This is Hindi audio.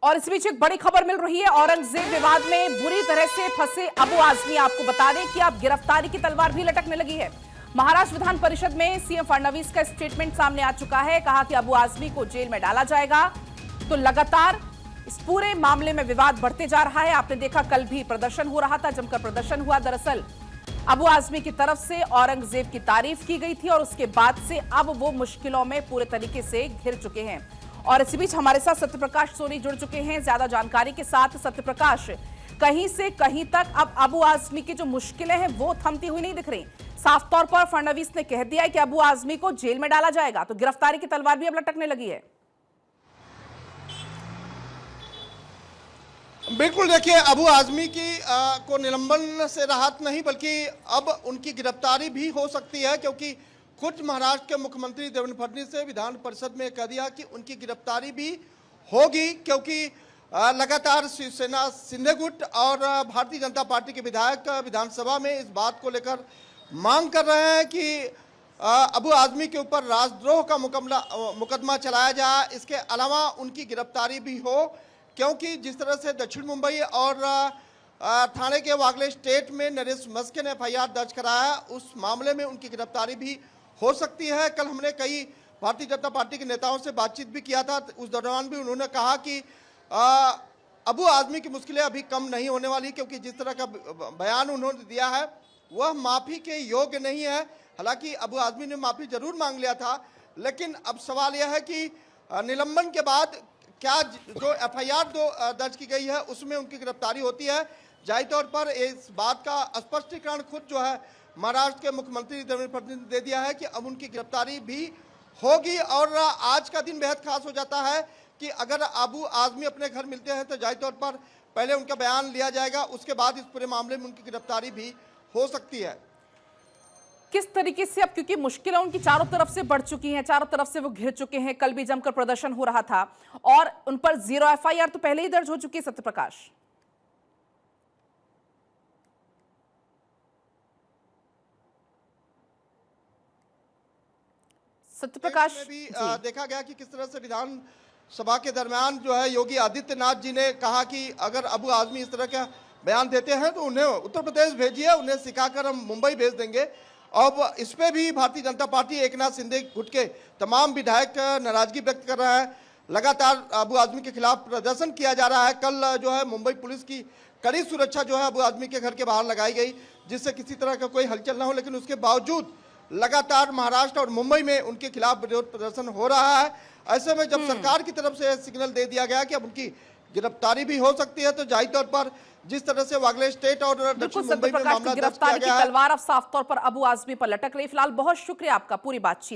और इस बीच एक बड़ी खबर मिल रही है। औरंगजेब विवाद में बुरी तरह से फंसे अबू आजमी। आपको बता दें कि अब गिरफ्तारी की तलवार भी लटकने लगी है। महाराष्ट्र विधान परिषद में सीएम फडणवीस का स्टेटमेंट सामने आ चुका है। कहा कि अबू आजमी को जेल में डाला जाएगा। तो लगातार इस पूरे मामले में विवाद बढ़ते जा रहा है। आपने देखा कल भी प्रदर्शन हो रहा था, जमकर प्रदर्शन हुआ। दरअसल अबू आजमी की तरफ से औरंगजेब की तारीफ की गई थी और उसके बाद से अब वो मुश्किलों में पूरे तरीके से घिर चुके हैं। और इसी बीच हमारे साथ सत्यप्रकाश सोनी जुड़ चुके हैं ज्यादा जानकारी के साथ। सत्यप्रकाश, कहीं से कहीं तक अब अबू आजमी की जो मुश्किलें हैं वो थमती हुई नहीं दिख रही। साफ तौर पर फडणवीस ने कह दिया है कि अबू आजमी को जेल में डाला जाएगा। तो गिरफ्तारी की तलवार भी अब लटकने लगी है। बिल्कुल, देखिए, अबू आजमी को निलंबन से राहत नहीं बल्कि अब उनकी गिरफ्तारी भी हो सकती है, क्योंकि खुद महाराष्ट्र के मुख्यमंत्री देवेंद्र फडणवीस ने विधान परिषद में कह दिया कि उनकी गिरफ्तारी भी होगी, क्योंकि लगातार शिवसेना शिंदे गुट और भारतीय जनता पार्टी के विधायक विधानसभा में इस बात को लेकर मांग कर रहे हैं कि अबू आजमी के ऊपर राजद्रोह का मुकदमा चलाया जाए। इसके अलावा उनकी गिरफ्तारी भी हो, क्योंकि जिस तरह से दक्षिण मुंबई और थाने के वागले स्टेट में नरेश मस्के ने एफआईआर दर्ज कराया है, उस मामले में उनकी गिरफ्तारी भी हो सकती है। कल हमने कई भारतीय जनता पार्टी के नेताओं से बातचीत भी किया था। उस दौरान भी उन्होंने कहा कि अबू आजमी की मुश्किलें अभी कम नहीं होने वाली, क्योंकि जिस तरह का बयान उन्होंने दिया है वह माफ़ी के योग्य नहीं है। हालांकि अबू आजमी ने माफ़ी जरूर मांग लिया था, लेकिन अब सवाल यह है कि निलंबन के बाद क्या जो एफआईआर दर्ज की गई है उसमें उनकी गिरफ्तारी होती है। जाहिर तौर पर इस बात का स्पष्टीकरण खुद जो है महाराष्ट्र के मुख्यमंत्री देवेंद्र फडणवीस ने दे दिया है कि अब उनकी गिरफ्तारी भी होगी। और आज का दिन बेहद खास हो जाता है कि अगर अबू आजमी अपने घर मिलते हैं तो जाहिर तौर पर पहले उनका बयान लिया जाएगा, उसके बाद इस पूरे मामले में उनकी गिरफ्तारी भी हो सकती है। किस तरीके से अब, क्योंकि मुश्किलें उनकी चारों तरफ से बढ़ चुकी हैं, चारों तरफ से वो घिर चुके हैं। कल भी जमकर प्रदर्शन हो रहा था और उन पर 0 एफआईआर तो पहले ही दर्ज हो चुकी है। सत्यप्रकाश, सत्यप्रकाश में भी देखा गया कि किस तरह से विधान सभा के दरमियान जो है योगी आदित्यनाथ जी ने कहा कि अगर अबू आजमी इस तरह का बयान देते हैं तो उन्हें उत्तर प्रदेश भेजिए, उन्हें सिखाकर हम मुंबई भेज देंगे। अब इस पे भी भारतीय जनता पार्टी एकनाथ शिंदे गुट के तमाम विधायक नाराजगी व्यक्त कर रहे हैं। लगातार अबू आजमी के खिलाफ प्रदर्शन किया जा रहा है। कल जो है मुंबई पुलिस की कड़ी सुरक्षा जो है अबू आजमी के घर के बाहर लगाई गई, जिससे किसी तरह का कोई हलचल ना हो, लेकिन उसके बावजूद लगातार महाराष्ट्र और मुंबई में उनके खिलाफ विरोध प्रदर्शन हो रहा है। ऐसे में जब सरकार की तरफ से सिग्नल दे दिया गया कि अब उनकी गिरफ्तारी भी हो सकती है, तो जाहिर तौर पर जिस तरह से वागले स्टेट और दक्षिण मुंबई में मामला दर्ज किया गया है, गिरफ्तारी की तलवार अब साफ तौर पर अबू आजमी पर लटक रही। फिलहाल बहुत शुक्रिया आपका पूरी बातचीत